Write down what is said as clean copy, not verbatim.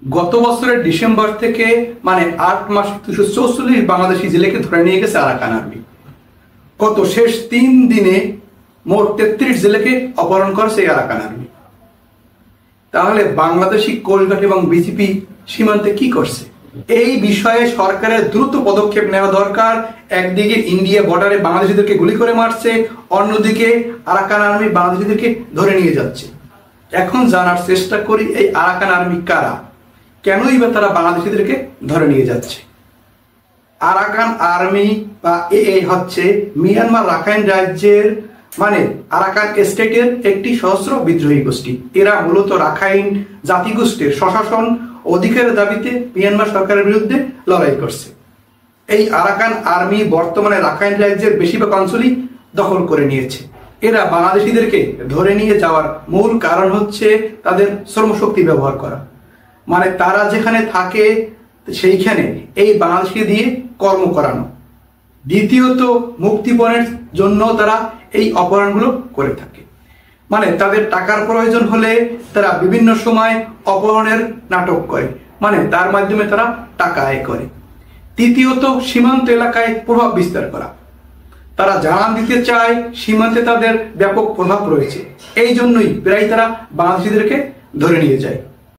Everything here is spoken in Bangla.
গত বছরের ডিসেম্বর থেকে মানে 8 মাস 244 বাংলাদেশি জেলেকে ধরে নিয়ে গেছে আরাকান আর্মি। কত শেষ 3 দিনে মোট 33 জেলেকে অপহরণ করেছে এই আরাকান আর্মি। তাহলে বাংলাদেশি কোস্টগার্ড এবং বিজিপি সীমান্তে কি করছে? এই বিষয়ে সরকারের দ্রুত পদক্ষেপ নেওয়া দরকার। একদিকে ইন্ডিয়া বর্ডারে বাংলাদেশিদেরকে গুলি করে মারছে, অন্যদিকে আরাকান আর্মি বাংলাদেশিদেরকে ধরে নিয়ে যাচ্ছে। এখন জানার চেষ্টা করি এই আরাকান আর্মি কারা, কেনই বা তারা বাংলাদেশিদেরকে ধরে নিয়ে যাচ্ছে। আরাকান আর্মি বা এ হচ্ছে মিয়ানমার রাখাইন রাজ্যের মানে আরাকান স্টেটের একটি সশস্ত্র বিদ্রোহী গোষ্ঠী। এরা মূলত রাখাইন জাতিগোষ্ঠীর স্বশাসন অধিকারের দাবিতে মিয়ানমার সরকারের বিরুদ্ধে লড়াই করছে। এই আরাকান আর্মি বর্তমানে রাখাইন রাজ্যের বেশিরভাগ অঞ্চলই দখল করে নিয়েছে। এরা বাংলাদেশিদেরকে ধরে নিয়ে যাওয়ার মূল কারণ হচ্ছে তাদের শ্রমশক্তি ব্যবহার করা, মানে তারা যেখানে থাকে সেইখানে এই বাংলাদেশকে দিয়ে কর্ম করানো। দ্বিতীয়ত মুক্তিপণের জন্য তারা এই অপহরণগুলো করে থাকে, মানে তাদের টাকার প্রয়োজন হলে তারা বিভিন্ন সময় অপহরণের নাটক করে, মানে তার মাধ্যমে তারা টাকা আয় করে। তৃতীয়ত সীমান্ত এলাকায় প্রভাব বিস্তার করা, তারা জানান দিতে চায় সীমান্তে তাদের ব্যাপক প্রভাব রয়েছে, এই জন্যই প্রায় তারা বাংলাদেশিদেরকে ধরে নিয়ে যায়।